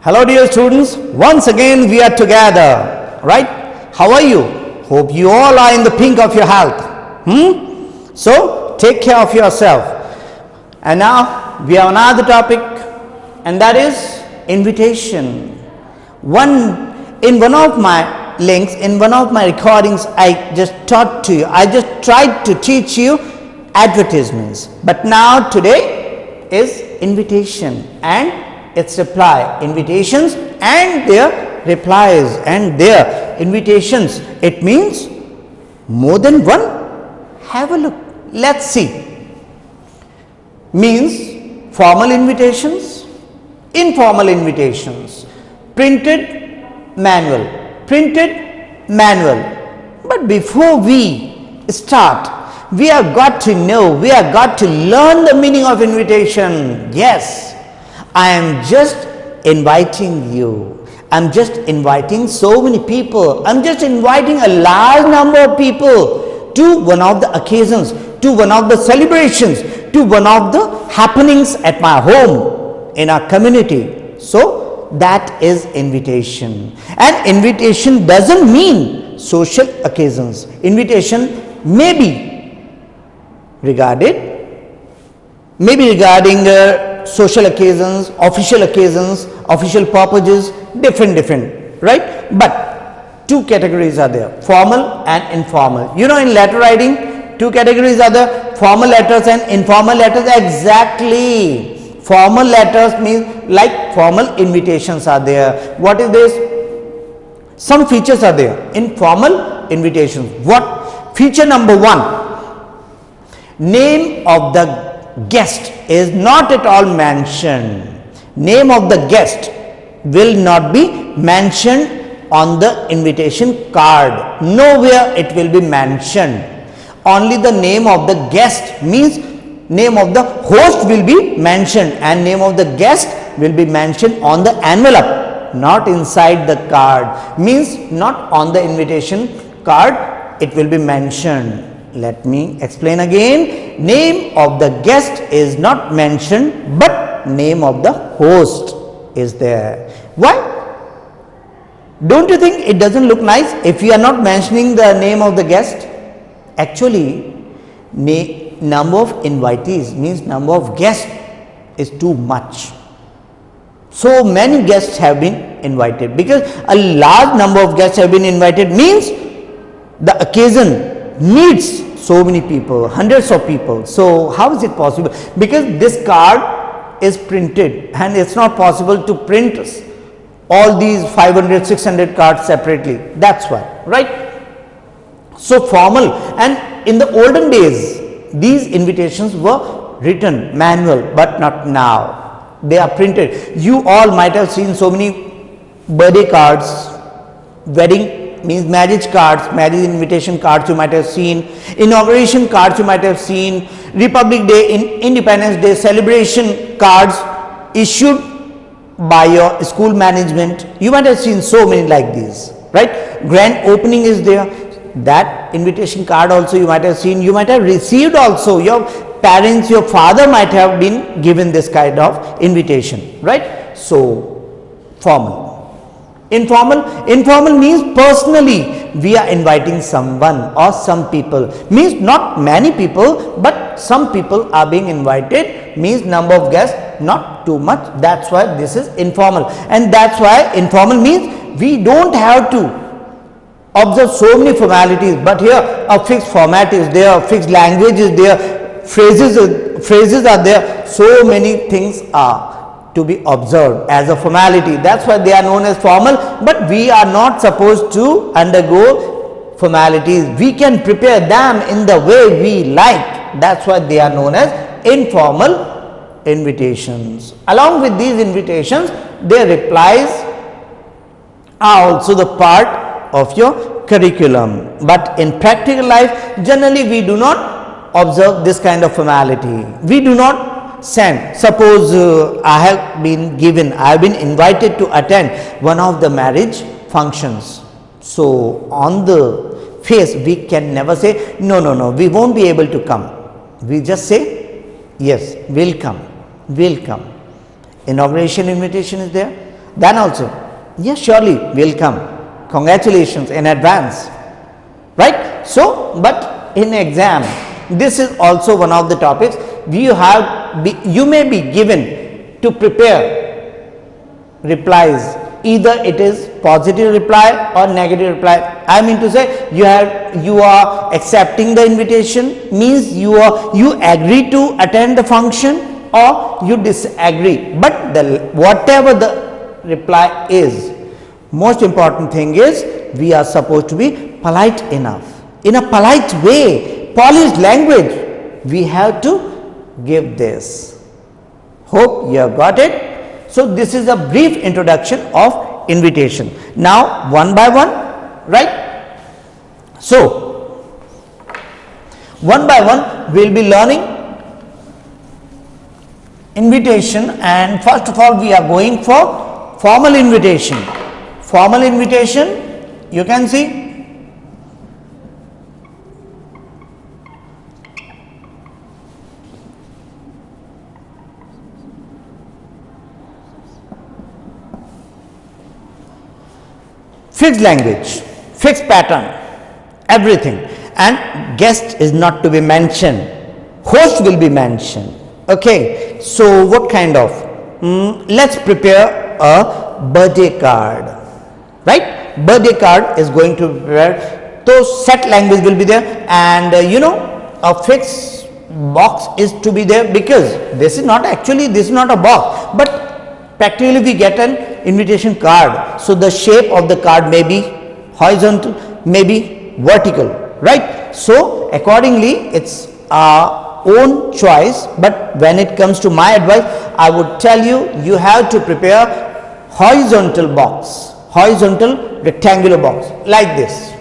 Hello dear students, once again we are together, right? How are you? Hope you all are in the pink of your health. So take care of yourself. And now we have another topic, and that is invitation. In one of my links, in one of my recordings, I just taught to you, I just tried to teach you advertisements. But now today is invitation and its reply. Invitations and their replies and their invitations. It means more than one. Have a look. Let's see. Means formal invitations, informal invitations, printed, manual. But before we start, we have got to know, we have got to learn the meaning of invitation. Yes, I am just inviting you. I'm just inviting so many people. I'm just inviting a large number of people to one of the occasions, to one of the celebrations, to one of the happenings at my home, in our community. So that is invitation. And invitation doesn't mean social occasions. Invitation may be regarding social occasions, official purposes, different, right? But two categories are there, formal and informal. You know, in letter writing, two categories are there, formal letters and informal letters. Exactly. Formal letters means like formal invitations are there. What is this? Some features are there in formal invitations. What? Feature number one, name of the guest is not at all mentioned. Name of the guest will not be mentioned on the invitation card. Nowhere it will be mentioned. Only the name of the guest, means name of the host will be mentioned, and name of the guest will be mentioned on the envelope, not inside the card. Means not on the invitation card it will be mentioned. Let me explain again. Name of the guest is not mentioned, but name of the host is there. Why? Don't you think it doesn't look nice if you are not mentioning the name of the guest? Actually, number of invitees means number of guests is too much. So many guests have been invited, because a large number of guests have been invited means the occasion needs so many people, hundreds of people. So how is it possible? Because this card is printed and it's not possible to print all these 500, 600 cards separately. That's why, right? So formal. And in the olden days, these invitations were written manual, but not now. They are printed. You all might have seen so many birthday cards, wedding means marriage cards, marriage invitation cards you might have seen, inauguration cards you might have seen, Republic Day, Independence Day celebration cards issued by your school management. You might have seen so many like these, right? Grand opening is there. That invitation card also you might have seen, you might have received also. Your parents, your father might have been given this kind of invitation, right? So formal. Informal means personally we are inviting someone or some people. Means not many people, but some people are being invited. Means number of guests not too much. That's why this is informal. And that's why informal means we don't have to observe so many formalities, but here a fixed format is there, a fixed language is there, phrases are there. So many things are to be observed as a formality. That's why they are known as formal, but we are not supposed to undergo formalities. We can prepare them in the way we like. That's why they are known as informal invitations. Along with these invitations, their replies are also the part of your curriculum. But in practical life, generally we do not observe this kind of formality. We do not send. Suppose I have been invited to attend one of the marriage functions. So on the face we can never say no, we won't be able to come. We just say yes, we'll come. Inauguration invitation is there. then also, yes, surely we'll come. Congratulations in advance, right? So, but in exam, this is also one of the topics you may be given to prepare replies. Either it is positive reply or negative reply. I mean to say, you are accepting the invitation, means you agree to attend the function, or you disagree. But whatever the reply is, most important thing is we are supposed to be polite enough. In a polite way, polished language, we have to give this. Hope you have got it. So, this is a brief introduction of invitation. Now, one by one, right? So, one by one we will be learning invitation, and first of all we are going for formal invitation. Formal invitation, you can see fixed language, fixed pattern, everything, and guest is not to be mentioned, host will be mentioned. Okay, so what kind of? Let's prepare a birthday card, right? Birthday card is going to be prepared. So set language will be there, and a fixed box is to be there, because this is not a box, but practically we get an invitation card. So the shape of the card may be horizontal, may be vertical, right? So accordingly it's our own choice, but when it comes to my advice, I would tell you have to prepare horizontal box, horizontal rectangular box, like this,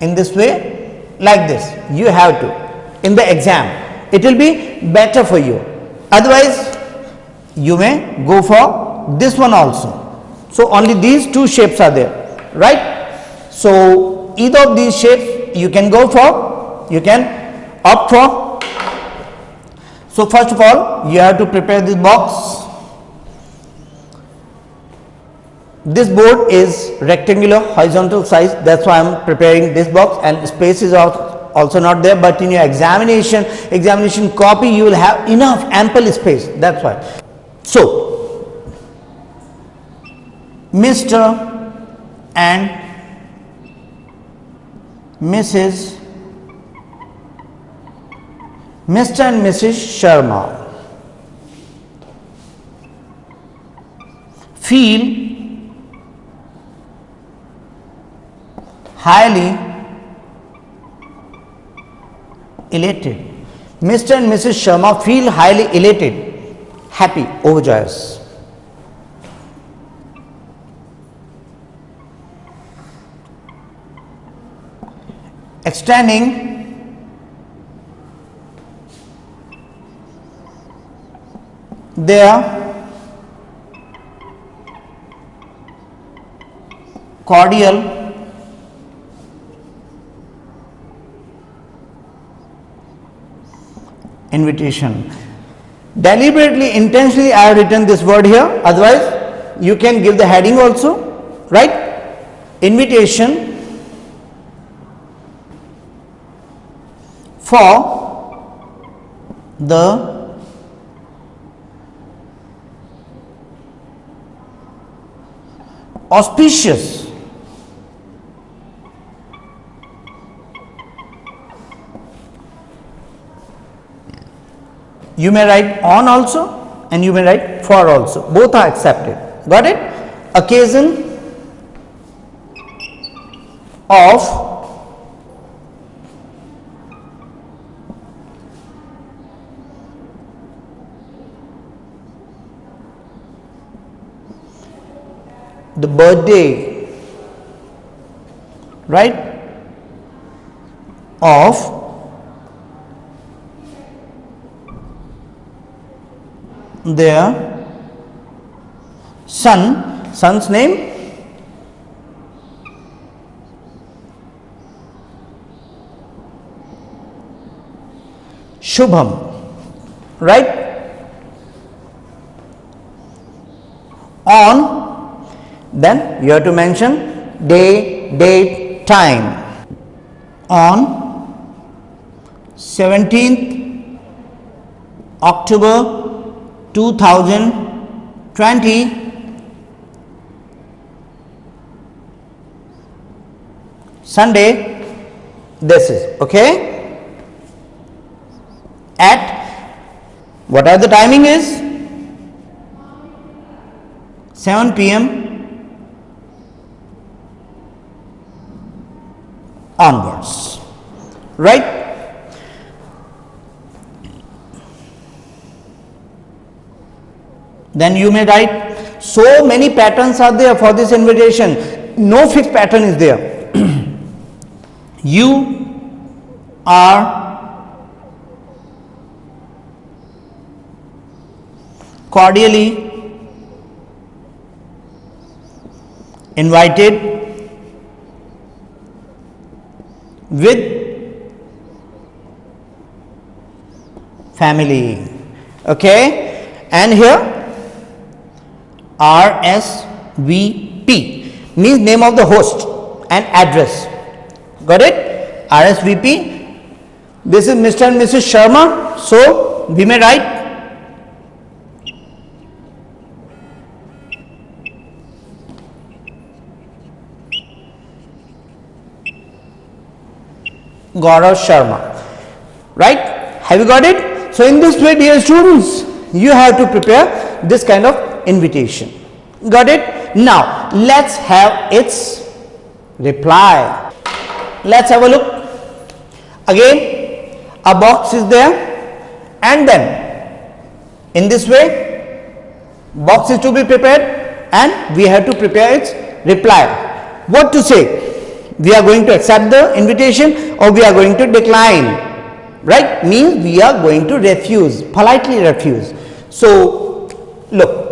in this way, like this. You have to, in the exam it will be better for you. Otherwise you may go for this one also. So only these two shapes are there, right? So either of these shapes you can go for, you can opt for. So first of all you have to prepare this box. This board is rectangular horizontal size, that's why I am preparing this box, and space is also not there, but in your examination copy you will have enough ample space, that's why. So Mr. and Mrs. Sharma feel highly elated. Mr. and Mrs. Sharma feel highly elated, happy, overjoyous. Extending their cordial invitation. Deliberately, intentionally I have written this word here, otherwise you can give the heading also, right? Invitation for the auspicious you may write on also and you may write for also, both are accepted, got it? Occasion of the birthday, right, of their son's name, Shubham, right, on Then you have to mention day, date, time. On 17th October 2020, Sunday, this is okay. At what are the timing is 7 p.m. onwards, right? Then you may write, so many patterns are there for this invitation, no fixed pattern is there. You are cordially invited with family, okay? And here RSVP means name of the host and address. Got it? RSVP. This is Mr. and Mrs. Sharma. So we may write Gaurav Sharma. Right? Have you got it? So in this way, dear students, you have to prepare this kind of invitation. Got it? Now let's have its reply. Let's have a look. Again, a box is there, and then in this way, box is to be prepared, and we have to prepare its reply. What to say? We are going to accept the invitation or we are going to decline, right? Means we are going to refuse, politely refuse. So look,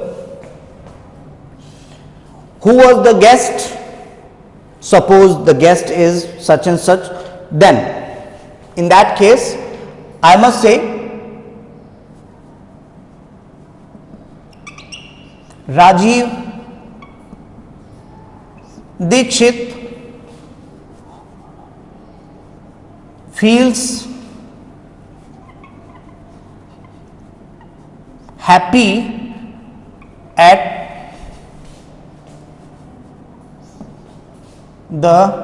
who was the guest? Suppose the guest is such and such, then in that case I must say Rajiv Dikshit feels happy at the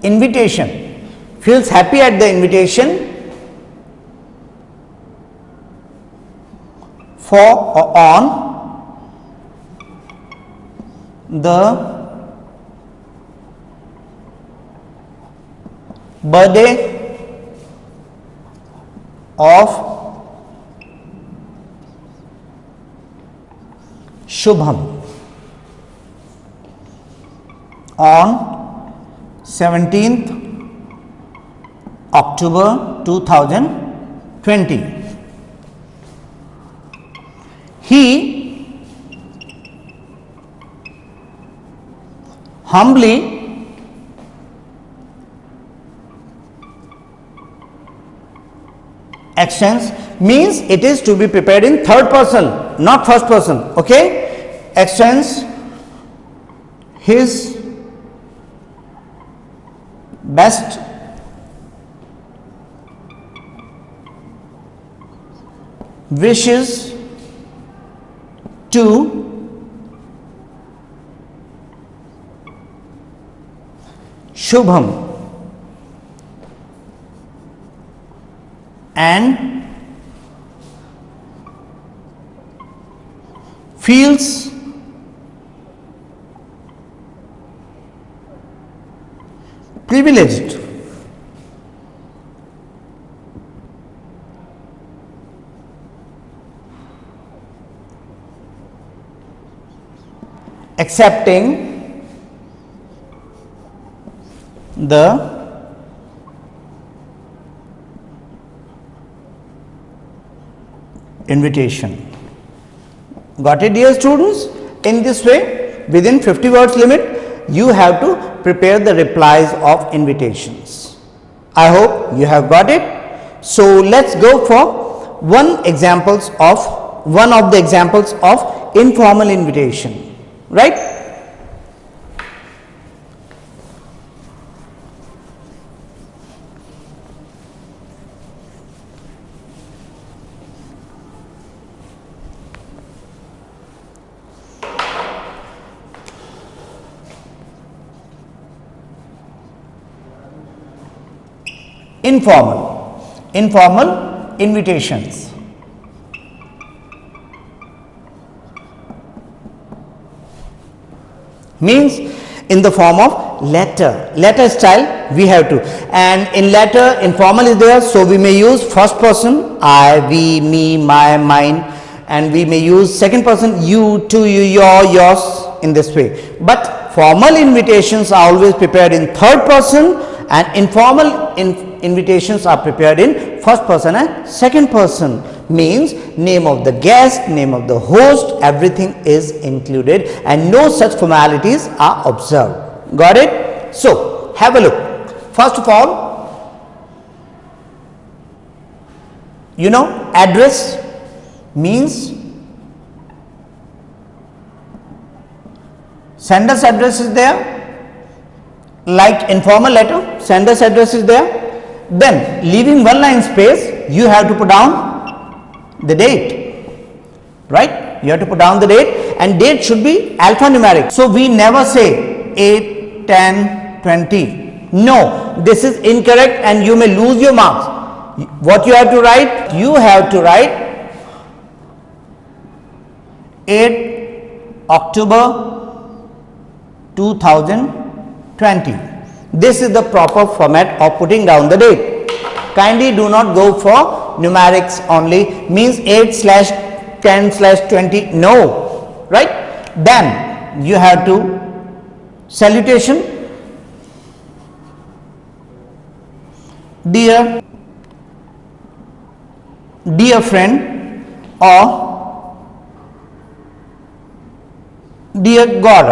invitation, feels happy at the invitation for or on the birthday of Shubham on 17th October 2020. He humbly extends, means it is to be prepared in third person, not first person, okay? Extends his best wishes to Shubham and feels privileged accepting the invitation. Got it, dear students? In this way, within 50 words limit, you have to prepare the replies of invitations. I hope you have got it. So let's go for one examples of one of the examples of informal invitation, right? Informal invitations. Means in the form of letter style we have to, and in letter informal is there, so we may use first person I, we, me, my, mine, and we may use second person you, to, you, your, yours in this way. But formal invitations are always prepared in third person, and informal invitations are prepared in first person and second person. Means name of the guest, name of the host, everything is included and no such formalities are observed. Got it? So have a look. First of all, address means sender's address is there. Like informal letter, sender's address is there. Then leaving one line space, you have to put down the date, right? You have to put down the date, and date should be alphanumeric. So we never say 8, 10, 20. No, this is incorrect and you may lose your marks. What you have to write? You have to write 8 October 2020. This is the proper format of putting down the date. Kindly do not go for numerics only, means 8/10/20. No, right? Then you have to salutation. Dear friend or dear God,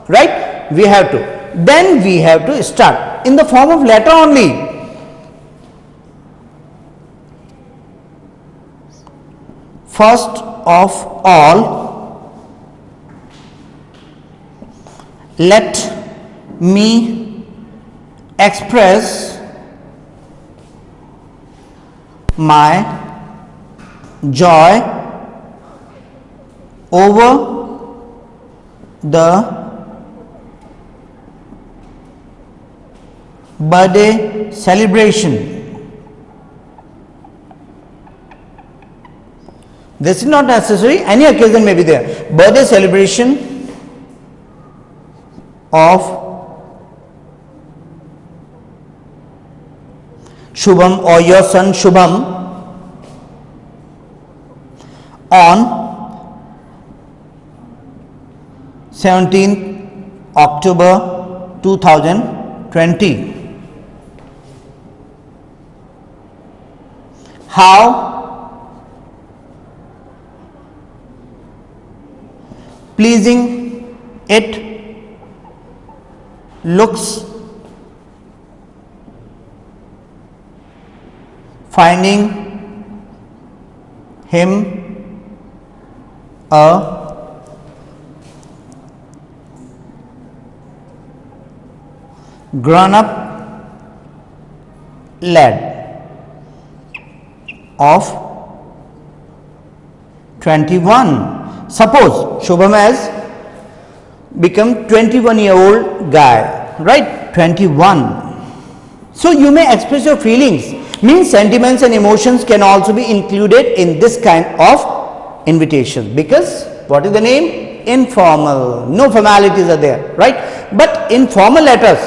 right? We have to. Then we have to start in the form of letter only. First of all, let me express my joy over the birthday celebration. This is not necessary, any occasion may be there. Birthday celebration of Shubham or your son Shubham on 17th October 2020. How pleasing it looks finding him a grown-up lad of 21. Suppose Shubham has become 21-year-old guy, right? 21. So you may express your feelings. Means sentiments and emotions can also be included in this kind of invitation, because what is the name? Informal. No formalities are there, right? But in formal letters,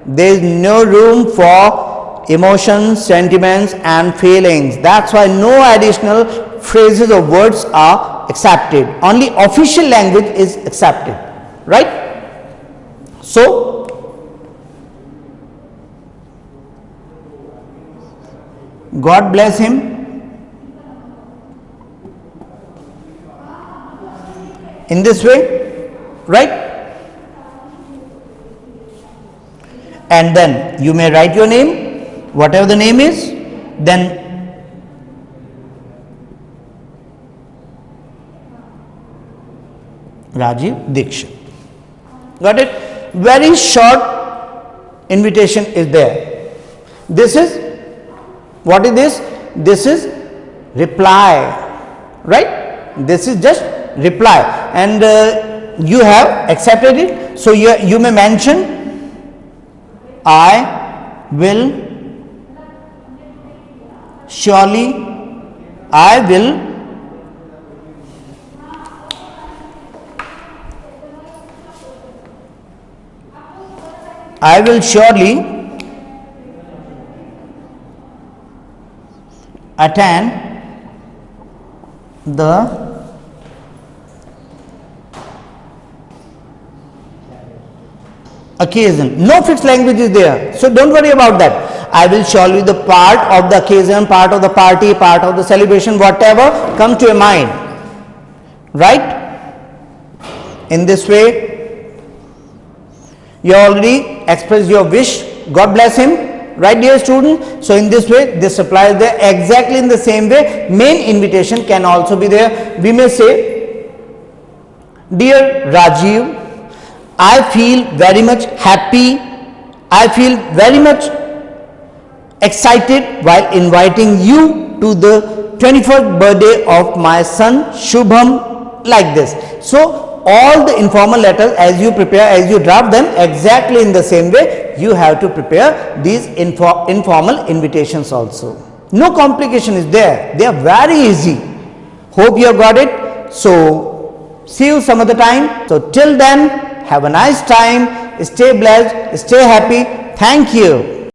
there is no room for emotions, sentiments and feelings. That's why no additional phrases or words are accepted. Only official language is accepted, right? So God bless him. In this way, right? And then you may write your name, whatever the name is, then Rajiv Dikshit. Got it? Very short invitation is there. This is, what is this? This is reply, right? This is just reply, and you have accepted it. So you may mention, I will surely, I will surely attend the occasion. No fixed language is there, so don't worry about that. I will surely, the part of the occasion, part of the party, part of the celebration, whatever comes to your mind, right? In this way, you already expressed your wish. God bless him, right, dear student? So in this way, this applies there. Exactly in the same way, main invitation can also be there. We may say, dear Rajiv, I feel very much happy, I feel very much excited while inviting you to the 21st birthday of my son Shubham, like this. So all the informal letters, as you prepare, as you draft them, exactly in the same way you have to prepare these informal invitations also. No complication is there, they are very easy. Hope you have got it. So see you some other time. So till then, have a nice time, stay blessed, stay happy. Thank you.